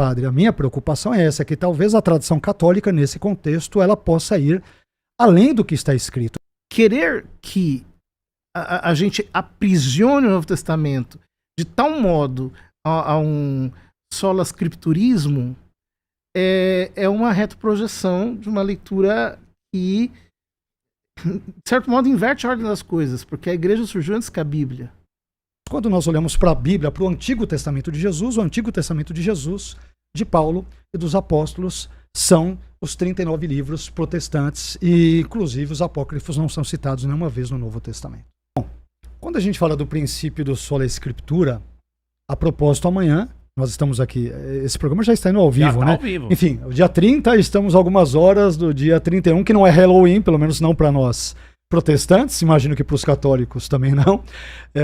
padre, a minha preocupação é essa, que talvez a tradição católica, nesse contexto, ela possa ir além do que está escrito. Querer que a gente aprisione o Novo Testamento de tal modo a um sola scripturismo é uma retroprojeção de uma leitura que, de certo modo, inverte a ordem das coisas, porque a igreja surgiu antes que a Bíblia. Quando nós olhamos para a Bíblia, para o Antigo Testamento de Jesus, o Antigo Testamento de Jesus, de Paulo e dos apóstolos, são os 39 livros protestantes, e inclusive os apócrifos não são citados nenhuma vez no Novo Testamento. Bom, quando a gente fala do princípio do sola escritura, a propósito, amanhã, nós estamos aqui, esse programa já está indo ao vivo, né? Ao vivo. Enfim, o dia 30, estamos algumas horas do dia 31, que não é Halloween, pelo menos não para nós protestantes, imagino que para os católicos também não,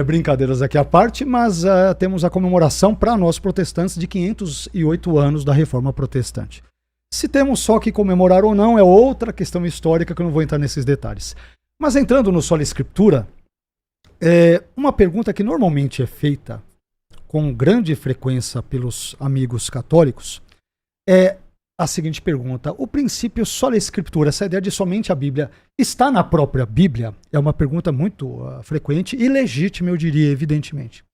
brincadeiras aqui à parte, mas temos a comemoração para nós protestantes de 508 anos da Reforma Protestante. Se temos só que comemorar ou não é outra questão histórica que eu não vou entrar nesses detalhes. Mas entrando no sola escritura, uma pergunta que normalmente é feita com grande frequência pelos amigos católicos é a seguinte pergunta: o princípio sola escritura, essa ideia de somente a Bíblia, está na própria Bíblia? É uma pergunta muito frequente e legítima, eu diria, evidentemente.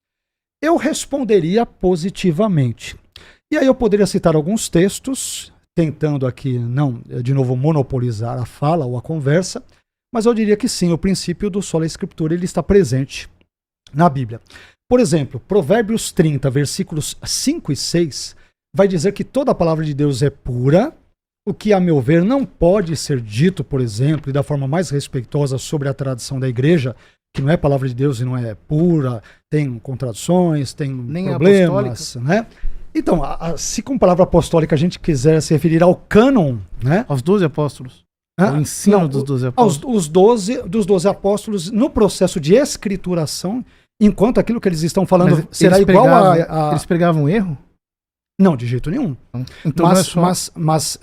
Eu responderia positivamente. E aí eu poderia citar alguns textos, tentando aqui não, de novo, monopolizar a fala ou a conversa, mas eu diria que sim, o princípio do sola escritura ele está presente na Bíblia. Por exemplo, Provérbios 30, versículos 5 e 6, vai dizer que toda a palavra de Deus é pura, o que, a meu ver, não pode ser dito, por exemplo, e da forma mais respeitosa sobre a tradição da igreja, que não é palavra de Deus e não é pura, tem contradições, tem nem problemas, né? Então, se com palavra apostólica a gente quiser se referir ao cânon, né? Aos 12 apóstolos. O ensino dos 12 apóstolos. Dos 12 apóstolos no processo de escrituração, enquanto aquilo que eles estão falando mas será igual Eles pregavam erro? Não, de jeito nenhum. Então mas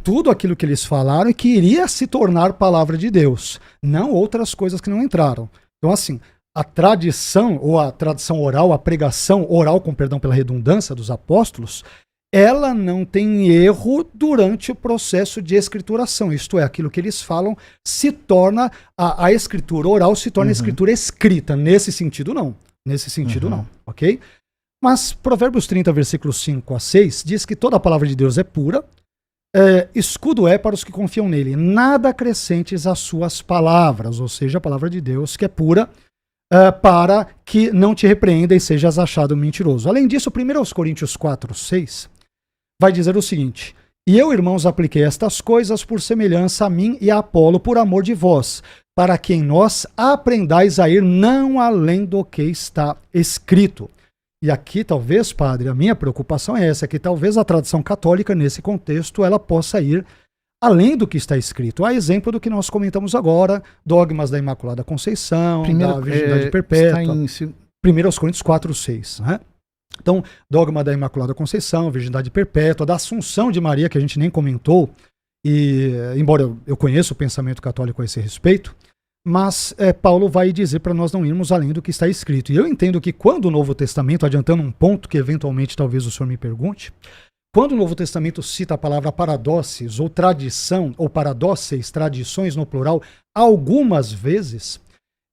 tudo aquilo que eles falaram é que iria se tornar palavra de Deus, não outras coisas que não entraram. Então, assim, a tradição, ou a tradição oral, a pregação oral, com perdão pela redundância, dos apóstolos, ela não tem erro durante o processo de escrituração. Isto é, aquilo que eles falam se torna, a escritura oral se torna escritura escrita. Nesse sentido, não. Nesse sentido, não. Ok? Mas Provérbios 30, versículos 5 a 6, diz que toda a palavra de Deus é pura, escudo é para os que confiam nele. Nada acrescentes às suas palavras, ou seja, a palavra de Deus que é pura, para que não te repreenda e sejas achado mentiroso. Além disso, 1 Coríntios 4, 6, vai dizer o seguinte: e eu, irmãos, apliquei estas coisas por semelhança a mim e a Apolo, por amor de vós, para que em nós aprendais a ir não além do que está escrito. E aqui, talvez, padre, a minha preocupação é essa, que talvez a tradição católica, nesse contexto, ela possa ir além do que está escrito. A exemplo do que nós comentamos agora, dogmas da Imaculada Conceição, da Virgindade Perpétua, está em 1 Coríntios 4, 6, né? Então, dogma da Imaculada Conceição, Virgindade Perpétua, da Assunção de Maria, que a gente nem comentou, e embora eu conheça o pensamento católico a esse respeito, mas Paulo vai dizer para nós não irmos além do que está escrito. E eu entendo que quando o Novo Testamento, adiantando um ponto que eventualmente talvez o senhor me pergunte, quando o Novo Testamento cita a palavra paradóxis ou tradição, ou paradóxeis, tradições no plural, algumas vezes,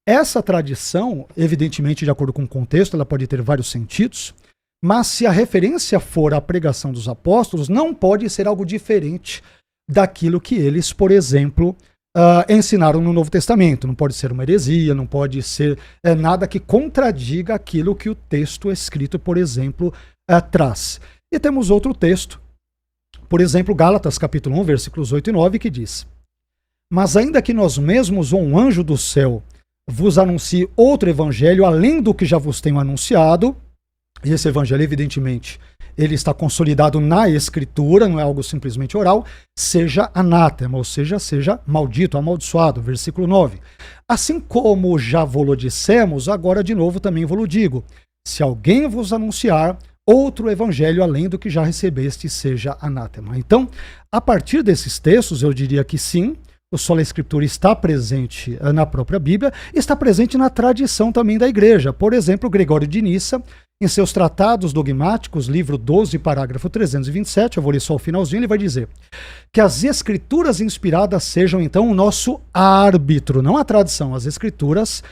essa tradição, evidentemente de acordo com o contexto, ela pode ter vários sentidos, mas se a referência for a pregação dos apóstolos, não pode ser algo diferente daquilo que eles, por exemplo, ensinaram no Novo Testamento. Não pode ser uma heresia, não pode ser nada que contradiga aquilo que o texto escrito, por exemplo, traz. E temos outro texto, por exemplo, Gálatas capítulo 1, versículos 8 e 9, que diz: mas ainda que nós mesmos ou um anjo do céu vos anuncie outro evangelho além do que já vos tenho anunciado, e esse evangelho, evidentemente, ele está consolidado na Escritura, não é algo simplesmente oral, seja anátema, ou seja maldito, amaldiçoado, versículo 9. Assim como já vos dissemos, agora de novo também vos digo: se alguém vos anunciar outro evangelho além do que já recebeste, seja anátema. Então, a partir desses textos, eu diria que sim, o sola escritura está presente na própria Bíblia, está presente na tradição também da igreja. Por exemplo, Gregório de Nissa, Em seus tratados dogmáticos, livro 12, parágrafo 327, eu vou ler só o finalzinho, ele vai dizer que as escrituras inspiradas sejam, então, o nosso árbitro, não a tradição, as escrituras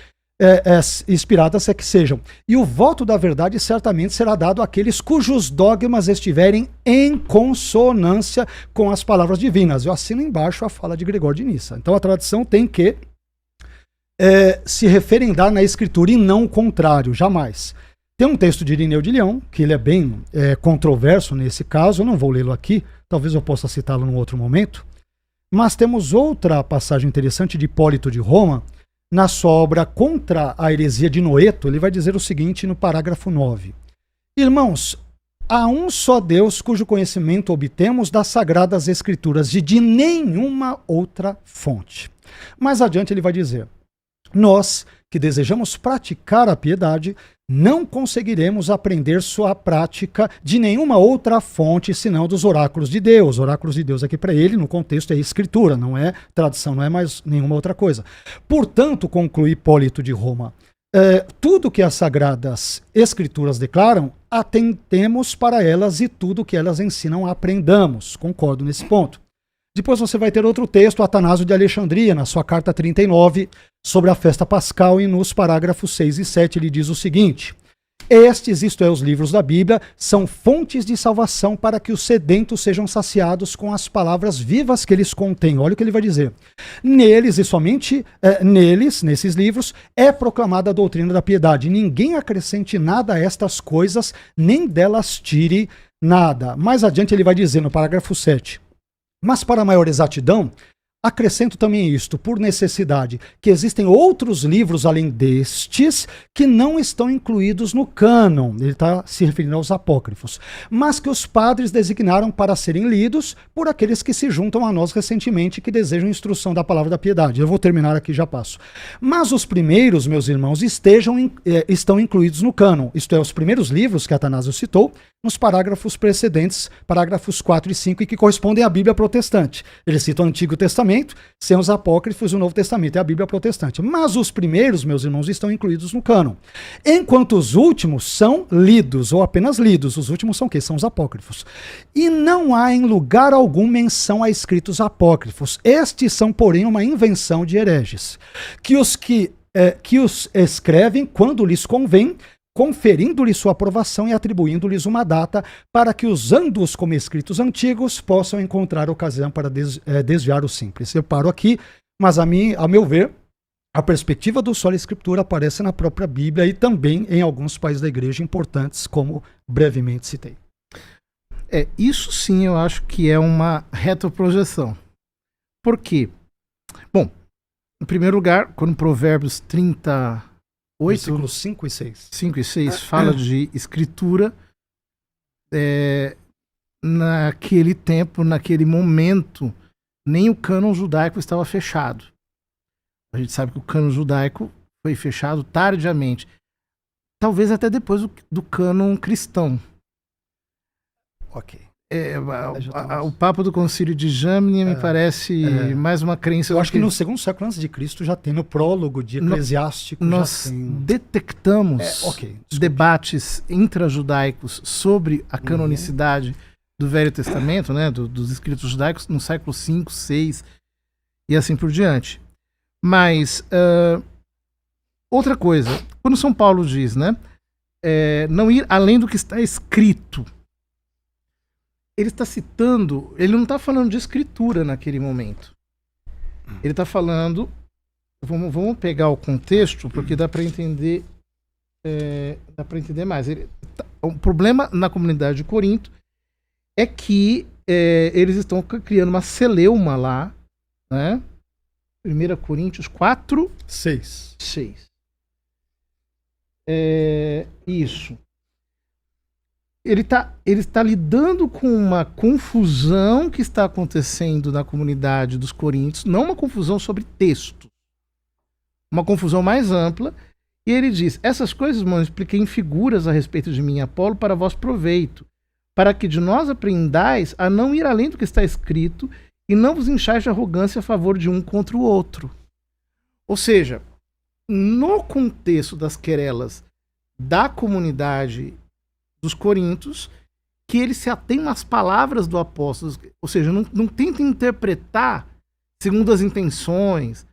inspiradas é que sejam. E o voto da verdade certamente será dado àqueles cujos dogmas estiverem em consonância com as palavras divinas. Eu assino embaixo a fala de Gregório de Nissa. Então a tradição tem que se referendar na escritura e não o contrário, jamais. Tem um texto de Irineu de Leão, que ele é bem controverso nesse caso, eu não vou lê-lo aqui, talvez eu possa citá-lo num outro momento, mas temos outra passagem interessante de Hipólito de Roma, na sua obra Contra a Heresia de Noeto, ele vai dizer o seguinte no parágrafo 9. Irmãos, há um só Deus cujo conhecimento obtemos das Sagradas Escrituras e de nenhuma outra fonte. Mais adiante ele vai dizer, nós que desejamos praticar a piedade, não conseguiremos aprender sua prática de nenhuma outra fonte senão dos oráculos de Deus. Oráculos de Deus aqui para ele, no contexto, é escritura, não é tradição, não é mais nenhuma outra coisa. Portanto, conclui Hipólito de Roma, tudo que as Sagradas Escrituras declaram, atentemos para elas e tudo que elas ensinam aprendamos. Concordo nesse ponto. Depois você vai ter outro texto, Atanásio de Alexandria, na sua carta 39, sobre a festa pascal, e nos parágrafos 6 e 7 ele diz o seguinte, estes, isto é, os livros da Bíblia, são fontes de salvação para que os sedentos sejam saciados com as palavras vivas que eles contêm. Olha o que ele vai dizer. Neles, e somente nesses livros, é proclamada a doutrina da piedade. Ninguém acrescente nada a estas coisas, nem delas tire nada. Mais adiante ele vai dizer, no parágrafo 7, mas para maior exatidão, acrescento também isto, por necessidade, que existem outros livros além destes que não estão incluídos no cânon, ele está se referindo aos apócrifos, mas que os padres designaram para serem lidos por aqueles que se juntam a nós recentemente que desejam instrução da palavra da piedade. Eu vou terminar aqui, já passo. Mas os primeiros, meus irmãos, estão incluídos no cânon, isto é, os primeiros livros que Atanásio citou, nos parágrafos precedentes, parágrafos 4 e 5, e que correspondem à Bíblia protestante. Ele cita o Antigo Testamento, sem os apócrifos, o Novo Testamento é a Bíblia protestante. Mas os primeiros, meus irmãos, estão incluídos no cânon. Enquanto os últimos são lidos, ou apenas lidos. Os últimos são o quê? São os apócrifos. E não há em lugar algum menção a escritos apócrifos. Estes são, porém, uma invenção de hereges, que os escrevem quando lhes convém, conferindo-lhes sua aprovação e atribuindo-lhes uma data para que, usando-os como escritos antigos, possam encontrar ocasião para desviar o simples. Eu paro aqui, mas a meu ver, a perspectiva do sola escritura aparece na própria Bíblia e também em alguns países da igreja importantes, como brevemente citei. Isso sim eu acho que é uma retroprojeção. Por quê? Bom, em primeiro lugar, quando Provérbios 38, versículos 5 e 6. 5 e 6 fala de escritura, naquele tempo, naquele momento, nem o cânon judaico estava fechado. A gente sabe que o cânon judaico foi fechado tardiamente, talvez até depois do cânon cristão. Ok. O Papa do Concílio de Jamnia me parece mais uma crença. Eu acho que no segundo século antes de Cristo já tem no prólogo de Eclesiástico. Nós detectamos debates intrajudaicos sobre a canonicidade do Velho Testamento, né, dos escritos judaicos, no século V, VI e assim por diante. Mas outra coisa, quando São Paulo diz, né, não ir além do que está escrito, ele está citando, ele não está falando de escritura naquele momento. Ele está falando, vamos pegar o contexto, porque dá para entender, mais. O problema na comunidade de Corinto é que eles estão criando uma celeuma lá, né? 1 Coríntios 4, 6. Isso. Ele está lidando com uma confusão que está acontecendo na comunidade dos coríntios, não uma confusão sobre texto, uma confusão mais ampla, e ele diz, essas coisas, irmãos, expliquei em figuras a respeito de mim e Apolo para vosso proveito, para que de nós aprendais a não ir além do que está escrito e não vos inchais de arrogância a favor de um contra o outro. Ou seja, no contexto das querelas da comunidade dos Coríntios, que ele se atém às palavras do apóstolo, ou seja, não tenta interpretar segundo as intenções,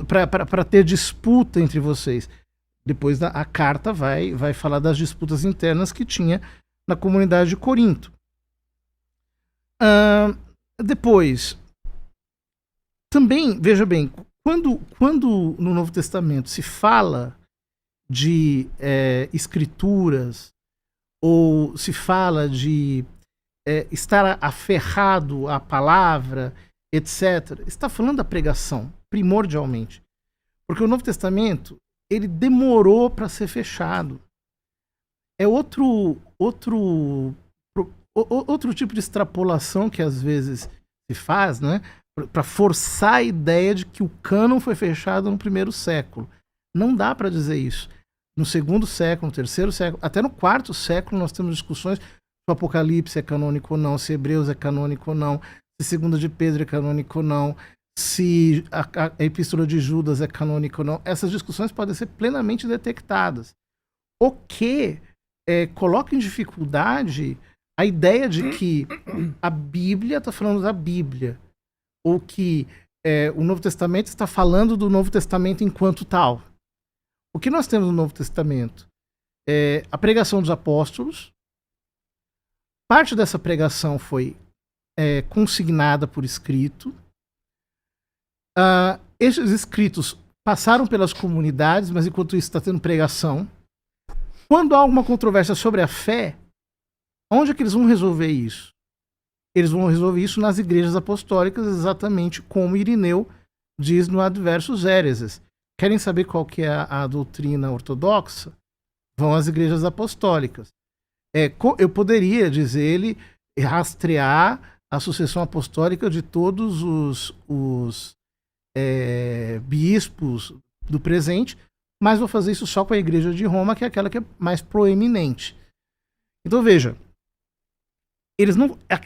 para ter disputa entre vocês. Depois a carta vai falar das disputas internas que tinha na comunidade de Corinto. Depois, também, veja bem, quando no Novo Testamento se fala de escrituras, ou se fala de estar aferrado à palavra, etc., está falando da pregação, primordialmente. Porque o Novo Testamento, ele demorou para ser fechado. É outro tipo de extrapolação que às vezes se faz, né, para forçar a ideia de que o cânon foi fechado no primeiro século. Não dá para dizer isso. No segundo século, no terceiro século, até no quarto século nós temos discussões se o Apocalipse é canônico ou não, se Hebreus é canônico ou não, se Segunda de Pedro é canônico ou não, se a Epístola de Judas é canônica ou não. Essas discussões podem ser plenamente detectadas. O que coloca em dificuldade a ideia de que a Bíblia está falando da Bíblia, ou que o Novo Testamento está falando do Novo Testamento enquanto tal. O que nós temos no Novo Testamento? A pregação dos apóstolos. Parte dessa pregação foi consignada por escrito. Esses escritos passaram pelas comunidades, mas enquanto isso está tendo pregação. Quando há alguma controvérsia sobre a fé, onde é que eles vão resolver isso? Eles vão resolver isso nas igrejas apostólicas, exatamente como Irineu diz no Adversus Héreses. Querem saber qual que é a doutrina ortodoxa? Vão às igrejas apostólicas. Eu poderia, diz ele, rastrear a sucessão apostólica de todos os bispos do presente, mas vou fazer isso só com a igreja de Roma, que é aquela que é mais proeminente. Então veja,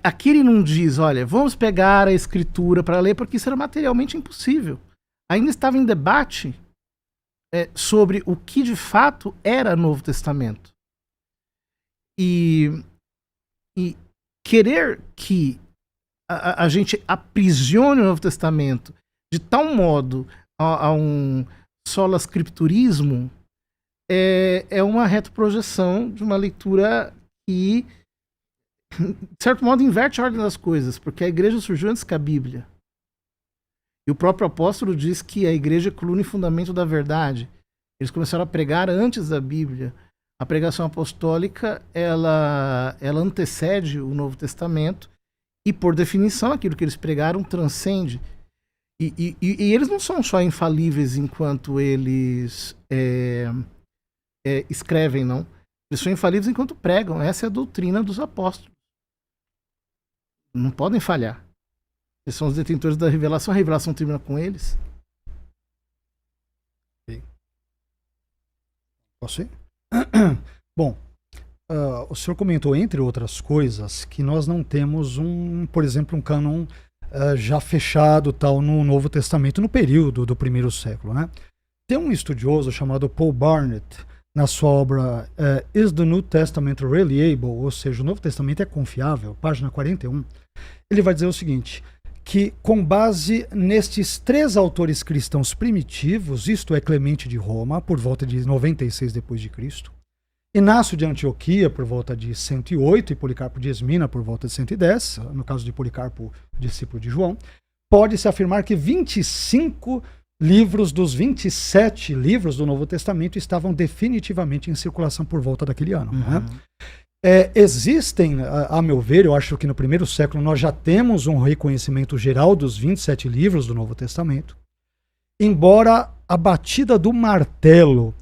aqui ele não diz, olha, vamos pegar a escritura para ler, porque isso era materialmente impossível. Ainda estava em debate sobre o que de fato era Novo Testamento. E querer que a gente aprisione o Novo Testamento de tal modo a um sola scripturismo é uma retroprojeção de uma leitura que, de certo modo, inverte a ordem das coisas, porque a igreja surgiu antes que a Bíblia. E o próprio apóstolo diz que a igreja é coluna e fundamento da verdade. Eles começaram a pregar antes da Bíblia. A pregação apostólica, ela antecede o Novo Testamento e, por definição, aquilo que eles pregaram transcende. E eles não são só infalíveis enquanto eles escrevem, não. Eles são infalíveis enquanto pregam. Essa é a doutrina dos apóstolos. Não podem falhar. Eles são os detentores da revelação. A revelação termina com eles. Posso ir? Bom, o senhor comentou, entre outras coisas, que nós não temos por exemplo, um cânon já fechado tal no Novo Testamento no período do primeiro século, né? Tem um estudioso chamado Paul Barnett, na sua obra Is the New Testament Reliable? Ou seja, o Novo Testamento é confiável, página 41, ele vai dizer o seguinte, que com base nestes três autores cristãos primitivos, isto é, Clemente de Roma, por volta de 96 depois de Cristo, Inácio de Antioquia, por volta de 108, e Policarpo de Esmina, por volta de 110, no caso de Policarpo, discípulo de João, pode-se afirmar que 25 livros dos 27 livros do Novo Testamento estavam definitivamente em circulação por volta daquele ano. Né? Existem, a meu ver, eu acho que no primeiro século nós já temos um reconhecimento geral dos 27 livros do Novo Testamento, embora a batida do martelo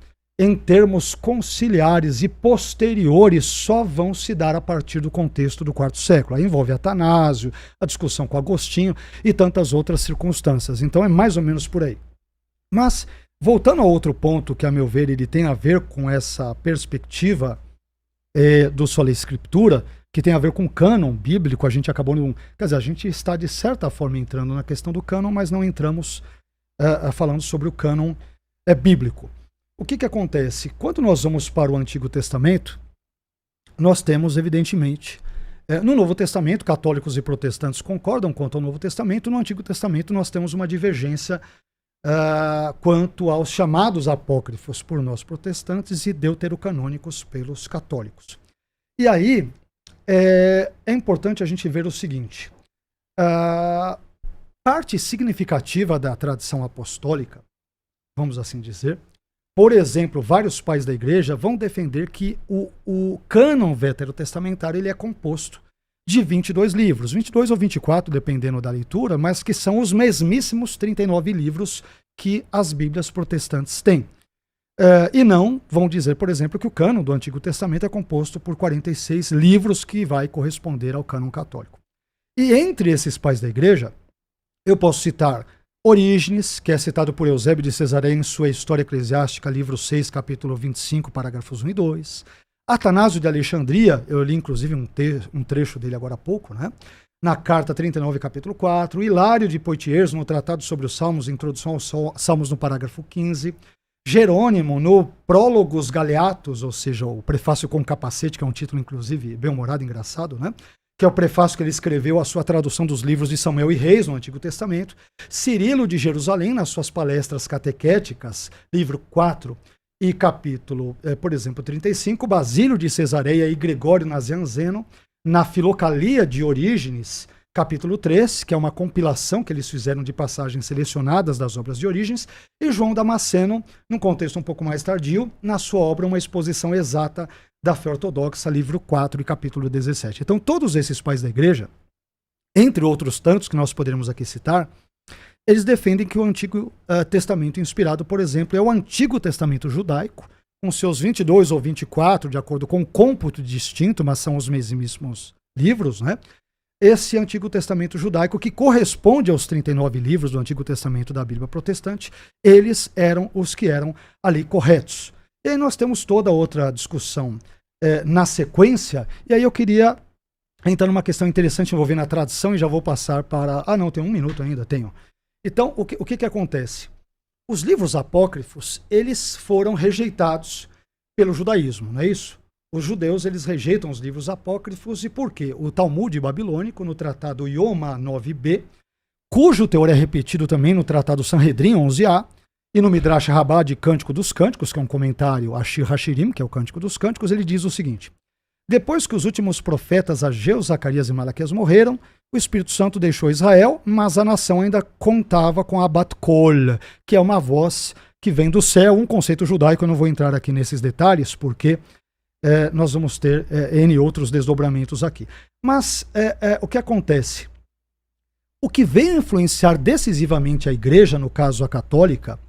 em termos conciliares e posteriores só vão se dar a partir do contexto do quarto século. Aí envolve Atanásio, a discussão com Agostinho e tantas outras circunstâncias. Então é mais ou menos por aí. Mas, voltando a outro ponto que, a meu ver, ele tem a ver com essa perspectiva do sola escritura, que tem a ver com o cânon bíblico, a gente acabou... Quer dizer, a gente está, de certa forma, entrando na questão do cânon, mas não entramos falando sobre o cânon bíblico. o que acontece? Quando nós vamos para o Antigo Testamento, nós temos, evidentemente, no Novo Testamento, católicos e protestantes concordam quanto ao Novo Testamento. No Antigo Testamento, nós temos uma divergência quanto aos chamados apócrifos por nós protestantes e deuterocanônicos pelos católicos. E aí, é importante a gente ver o seguinte: parte significativa da tradição apostólica, vamos assim dizer, por exemplo, vários pais da igreja vão defender que o cânon veterotestamentário ele é composto de 22 livros, 22 ou 24, dependendo da leitura, mas que são os mesmíssimos 39 livros que as Bíblias protestantes têm. E não vão dizer, por exemplo, que o cânon do Antigo Testamento é composto por 46 livros, que vai corresponder ao cânon católico. E entre esses pais da igreja, eu posso citar Orígenes, que é citado por Eusébio de Cesareia em sua História Eclesiástica, livro 6, capítulo 25, parágrafos 1 e 2. Atanásio de Alexandria, eu li inclusive um trecho dele agora há pouco, né? Na carta 39, capítulo 4. Hilário de Poitiers, no Tratado sobre os Salmos, introdução aos Salmos, no parágrafo 15. Jerônimo, no Prólogos Galeatos, ou seja, o prefácio com capacete, que é um título inclusive bem-humorado, engraçado, né? Que é o prefácio que ele escreveu à sua tradução dos livros de Samuel e Reis, no Antigo Testamento. Cirilo de Jerusalém, nas suas palestras catequéticas, livro 4 e capítulo, por exemplo, 35. Basílio de Cesareia e Gregório Nazianzeno, na Filocalia de Orígenes, capítulo 3, que é uma compilação que eles fizeram de passagens selecionadas das obras de Orígenes. E João Damasceno, num contexto um pouco mais tardio, na sua obra Uma Exposição Exata da Fé Ortodoxa, livro 4 e capítulo 17. Então, todos esses pais da igreja, entre outros tantos que nós poderíamos aqui citar, eles defendem que o Antigo Testamento inspirado, por exemplo, é o Antigo Testamento judaico, com seus 22 ou 24, de acordo com o cômputo distinto, mas são os mesmíssimos livros, né? Esse Antigo Testamento judaico, que corresponde aos 39 livros do Antigo Testamento da Bíblia protestante, eles eram os que eram ali corretos. E aí nós temos toda outra discussão na sequência, e aí eu queria entrar numa questão interessante envolvendo a tradição, e já vou passar para... Ah, não, tem um minuto ainda, tenho. Então, o que acontece? Os livros apócrifos, eles foram rejeitados pelo judaísmo, não é isso? Os judeus, eles rejeitam os livros apócrifos, e por quê? O Talmud babilônico, no tratado Yoma 9b, cujo teor é repetido também no tratado Sanhedrin 11a, e no Midrash Rabbah de Cântico dos Cânticos, que é um comentário a Shir Hashirim, que é o Cântico dos Cânticos, ele diz o seguinte: depois que os últimos profetas Ageu, Zacarias e Malaquias morreram, o Espírito Santo deixou Israel, mas a nação ainda contava com a Bat Kol, que é uma voz que vem do céu, um conceito judaico. Eu não vou entrar aqui nesses detalhes, porque nós vamos ter N outros desdobramentos aqui. Mas o que acontece? O que veio influenciar decisivamente a igreja, no caso a católica,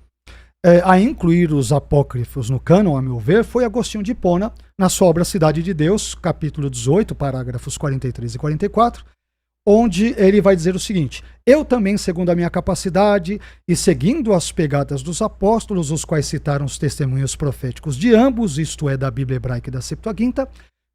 a incluir os apócrifos no cânon, a meu ver, foi Agostinho de Hipona, na sua obra Cidade de Deus, capítulo 18, parágrafos 43 e 44, onde ele vai dizer o seguinte: eu também, segundo a minha capacidade e seguindo as pegadas dos apóstolos, os quais citaram os testemunhos proféticos de ambos, isto é, da Bíblia Hebraica e da Septuaginta,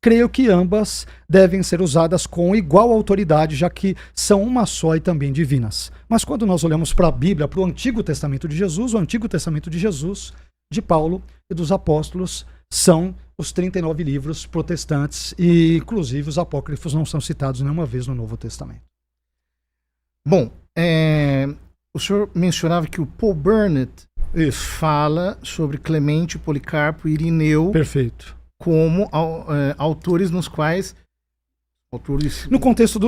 creio que ambas devem ser usadas com igual autoridade, já que são uma só e também divinas. Mas quando nós olhamos para a Bíblia, para o Antigo Testamento de Jesus, o Antigo Testamento de Jesus, de Paulo e dos apóstolos, são os 39 livros protestantes, e inclusive os apócrifos não são citados nenhuma vez no Novo Testamento. Bom, o senhor mencionava que o Paul Burnett fala sobre Clemente, Policarpo e Irineu. Perfeito. Como autores nos quais... No contexto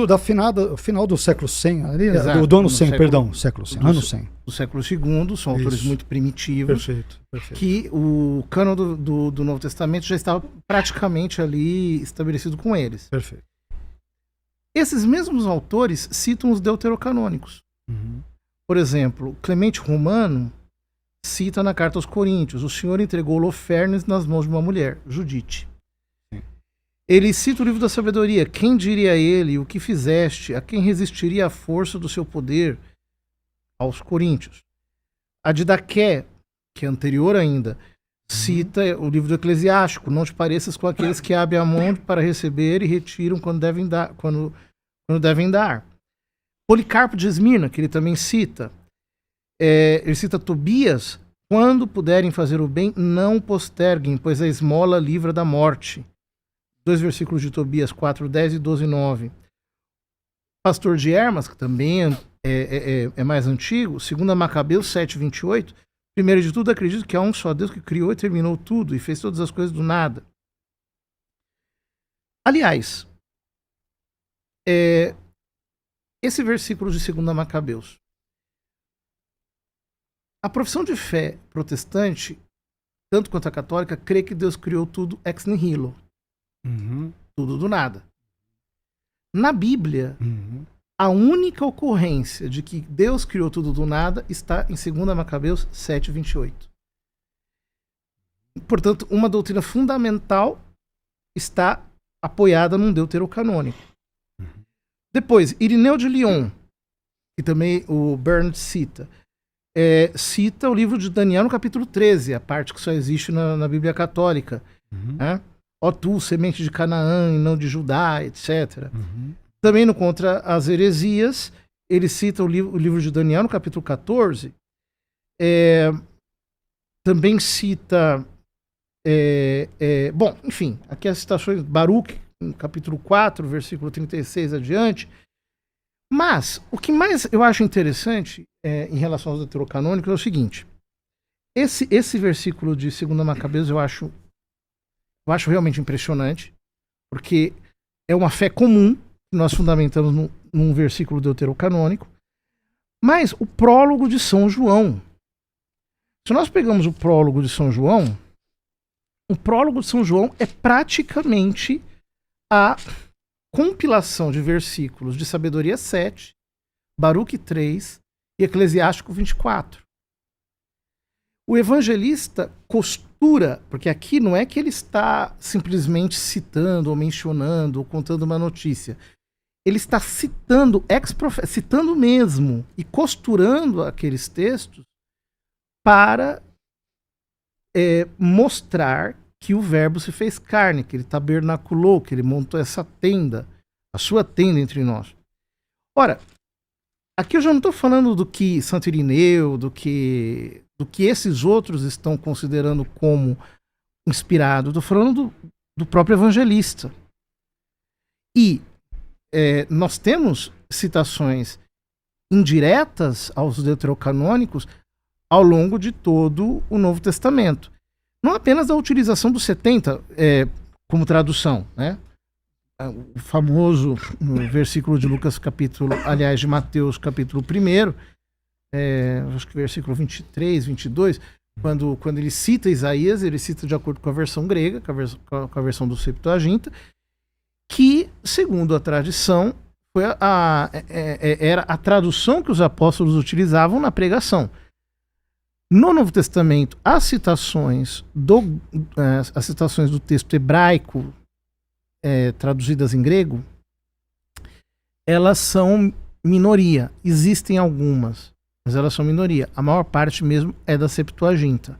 final do século 100, ali, do ano 100, século 100, ano 100. Do século II, são autores muito primitivos. Perfeito. Que o cânon do Novo Testamento já estava praticamente ali estabelecido com eles. Perfeito. Esses mesmos autores citam os deuterocanônicos. Uhum. Por exemplo, Clemente Romano cita na carta aos Coríntios: o Senhor entregou Holofernes nas mãos de uma mulher, Judite. Sim. Ele cita o livro da sabedoria: quem diria a ele o que fizeste, a quem resistiria a força do seu poder? Aos Coríntios. A Didaqué, que é anterior ainda, cita o livro do Eclesiástico: não te pareças com aqueles que abrem a mão para receber e retiram quando devem dar. Policarpo de Esmirna, que ele também cita, ele cita Tobias, Quando puderem fazer o bem, não posterguem, pois a esmola livra da morte. 2 versículos de Tobias 4:10 e 12:9. Pastor de Hermas, que também é mais antigo, 2 Macabeus 7:28. Primeiro de tudo, acredito que há um só Deus que criou e terminou tudo e fez todas as coisas do nada. Aliás, esse versículo de 2 Macabeus. A profissão de fé protestante, tanto quanto a católica, crê que Deus criou tudo ex nihilo. Tudo do nada. Na Bíblia, a única ocorrência de que Deus criou tudo do nada está em 2 Macabeus 7:28. Portanto, uma doutrina fundamental está apoiada num deuterocanônico. Depois, Irineu de Lyon, que também o Bernard cita, cita o livro de Daniel no capítulo 13, a parte que só existe na Bíblia Católica. Né? Ó tu, semente de Canaã e não de Judá, etc. Também no Contra as Heresias, ele cita o livro de Daniel no capítulo 14. Também cita... bom, enfim, aqui as citações Baruque, no capítulo 4, versículo 36 adiante. Mas, o que mais eu acho interessante em relação aos deuterocanônicos é o seguinte. Esse versículo de 2 Macabeus eu acho realmente impressionante, porque é uma fé comum que nós fundamentamos num versículo deuterocanônico. Mas o prólogo de São João. Se nós pegamos o prólogo de São João, o prólogo de São João é praticamente a compilação de versículos de Sabedoria 7, Baruque 3 e Eclesiástico 24. O evangelista costura, porque aqui não é que ele está simplesmente citando ou mencionando ou contando uma notícia. Ele está citando, citando mesmo e costurando aqueles textos para mostrar que o verbo se fez carne, que ele tabernaculou, que ele montou essa tenda, a sua tenda entre nós. Ora, aqui eu já não estou falando do que Santo Irineu, do que esses outros estão considerando como inspirado, estou falando do próprio evangelista. E nós temos citações indiretas aos deuterocanônicos ao longo de todo o Novo Testamento. Não apenas da utilização dos 70 como tradução, né? O famoso versículo de Lucas de Mateus capítulo 1, acho que versículo 23, 22, quando ele cita Isaías, ele cita de acordo com a versão grega, com a versão do Septuaginta, que, segundo a tradição, era a tradução que os apóstolos utilizavam na pregação. No Novo Testamento, as citações do texto hebraico traduzidas em grego, elas são minoria. Existem algumas, mas elas são minoria. A maior parte mesmo é da Septuaginta.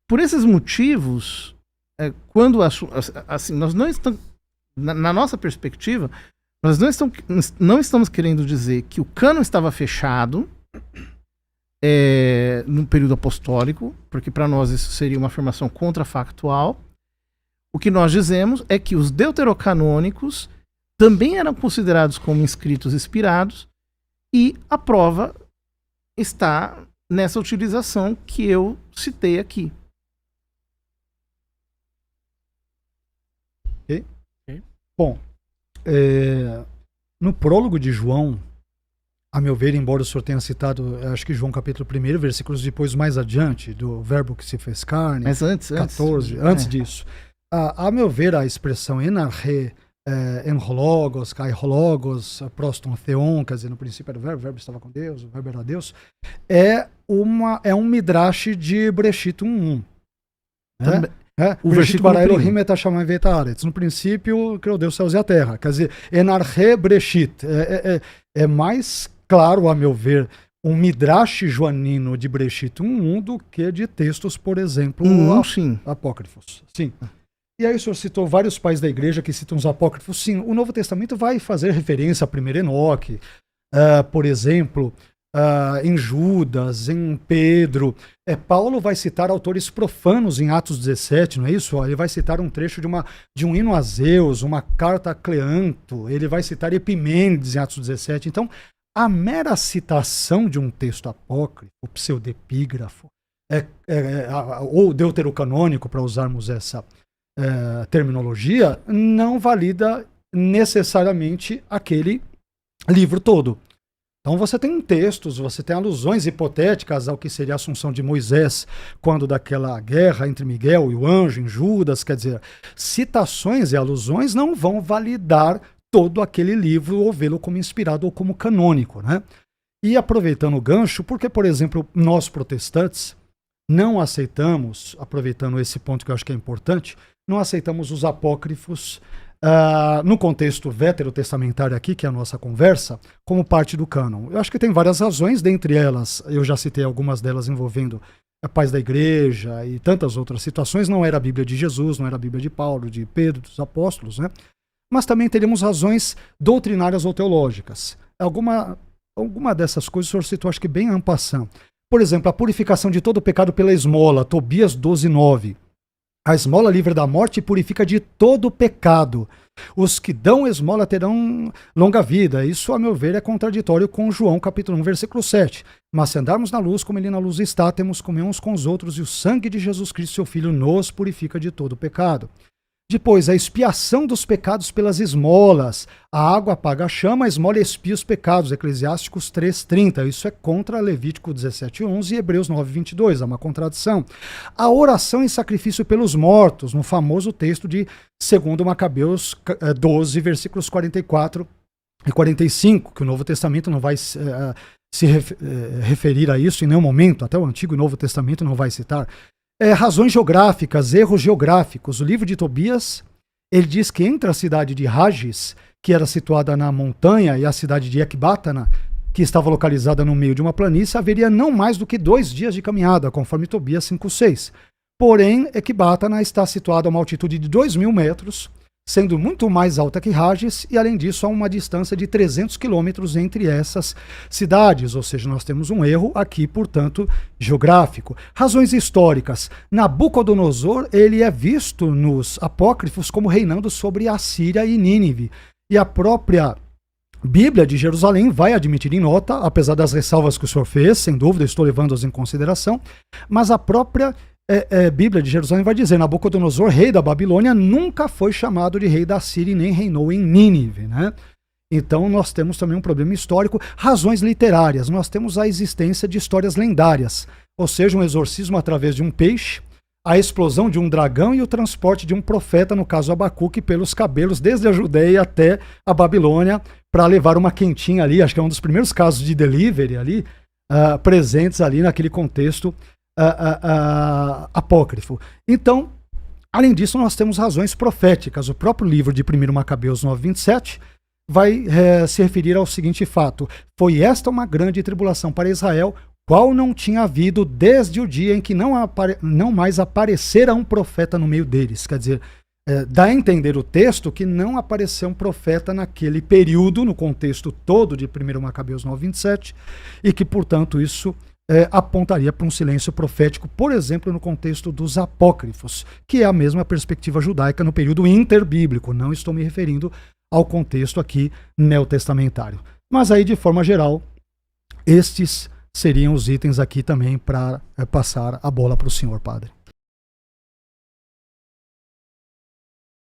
Por esses motivos, quando assim, nós não estamos, na nossa perspectiva, nós não estamos querendo dizer que o cânon estava fechado no período apostólico, porque para nós isso seria uma afirmação contrafactual. O que nós dizemos é que os deuterocanônicos também eram considerados como escritos inspirados, e a prova está nessa utilização que eu citei aqui. Okay. Bom, no prólogo de João, a meu ver, embora o senhor tenha citado, acho que João capítulo 1, versículos depois mais adiante, do verbo que se fez carne, mas antes disso, a meu ver, a expressão enarre, enrologos, kairologos, proston theon, quer dizer, no princípio era o verbo estava com Deus, o verbo era Deus, é um midrash de Breshit 1:1. O versículo para Elohim etachamai vetaretz. No princípio, criou Deus, céus e a terra. Quer dizer, enarre Breshit. É mais claro, a meu ver, um midrash joanino de Breshit 1:1 do que de textos, por exemplo, apócrifos. Sim. E aí o senhor citou vários pais da igreja que citam os apócrifos. Sim, o Novo Testamento vai fazer referência a 1 Enoque, por exemplo, em Judas, em Pedro. Paulo vai citar autores profanos em Atos 17, não é isso? Ele vai citar um trecho de um hino a Zeus, uma carta a Cleanto, ele vai citar Epimênides em Atos 17. Então, a mera citação de um texto apócrifo, pseudepígrafo, ou deuterocanônico, para usarmos essa terminologia, não valida necessariamente aquele livro todo. Então você tem textos, você tem alusões hipotéticas ao que seria a assunção de Moisés quando daquela guerra entre Miguel e o anjo em Judas, quer dizer, citações e alusões não vão validar todo aquele livro ou vê-lo como inspirado ou como canônico, né? E aproveitando o gancho, porque, por exemplo, nós protestantes não aceitamos, aproveitando esse ponto que eu acho que é importante, não aceitamos os apócrifos no contexto veterotestamentário aqui, que é a nossa conversa, como parte do cânon. Eu acho que tem várias razões, dentre elas, eu já citei algumas delas envolvendo a paz da igreja e tantas outras situações. Não era a Bíblia de Jesus, não era a Bíblia de Paulo, de Pedro, dos apóstolos, né? Mas também teríamos razões doutrinárias ou teológicas. Alguma dessas coisas o senhor citou, acho que bem en passant. Por exemplo, a purificação de todo pecado pela esmola, Tobias 12:9. A esmola livra da morte e purifica de todo pecado. Os que dão esmola terão longa vida. Isso, a meu ver, é contraditório com João capítulo 1, versículo 7. Mas se andarmos na luz, como ele na luz está, temos comunhão uns com os outros, e o sangue de Jesus Cristo, seu Filho, nos purifica de todo pecado. Depois, a expiação dos pecados pelas esmolas. A água apaga a chama, a esmola expia os pecados. Eclesiásticos 3:30. Isso é contra Levítico 17:11 e Hebreus 9:22. É uma contradição. A oração em sacrifício pelos mortos, no famoso texto de 2 Macabeus 12, versículos 44 e 45, que o Novo Testamento não vai se referir a isso em nenhum momento, até o Antigo e Novo Testamento não vai citar. Razões geográficas, erros geográficos. O livro de Tobias, ele diz que entre a cidade de Rages, que era situada na montanha, e a cidade de Ecbátana, que estava localizada no meio de uma planície, haveria não mais do que 2 dias de caminhada, conforme Tobias 5:6. Porém, Ecbátana está situada a uma altitude de 2.000 metros, sendo muito mais alta que Rages, e além disso há uma distância de 300 quilômetros entre essas cidades, ou seja, nós temos um erro aqui, portanto, geográfico. Razões históricas. Nabucodonosor, ele é visto nos apócrifos como reinando sobre a Síria e Nínive, e a própria Bíblia de Jerusalém vai admitir em nota, apesar das ressalvas que o senhor fez, sem dúvida, estou levando-as em consideração, mas a própria Bíblia de Jerusalém vai dizer: Nabucodonosor, rei da Babilônia, nunca foi chamado de rei da Síria e nem reinou em Nínive, né? Então nós temos também um problema histórico. Razões literárias. Nós temos a existência de histórias lendárias, ou seja, um exorcismo através de um peixe, a explosão de um dragão e o transporte de um profeta, no caso Abacuque, pelos cabelos desde a Judeia até a Babilônia, para levar uma quentinha ali. Acho que é um dos primeiros casos de delivery ali, presentes ali naquele contexto apócrifo. Então, além disso, nós temos razões proféticas. O próprio livro de 1 Macabeus 9:27 vai se referir ao seguinte fato: foi esta uma grande tribulação para Israel, qual não tinha havido desde o dia em que não mais aparecera um profeta no meio deles. Quer dizer, dá a entender o texto que não apareceu um profeta naquele período, no contexto todo de 1 Macabeus 9:27, e que, portanto, isso apontaria para um silêncio profético, por exemplo, no contexto dos apócrifos, que é a mesma perspectiva judaica no período interbíblico. Não estou me referindo ao contexto aqui neotestamentário. Mas aí, de forma geral, estes seriam os itens aqui também para passar a bola para o senhor, padre.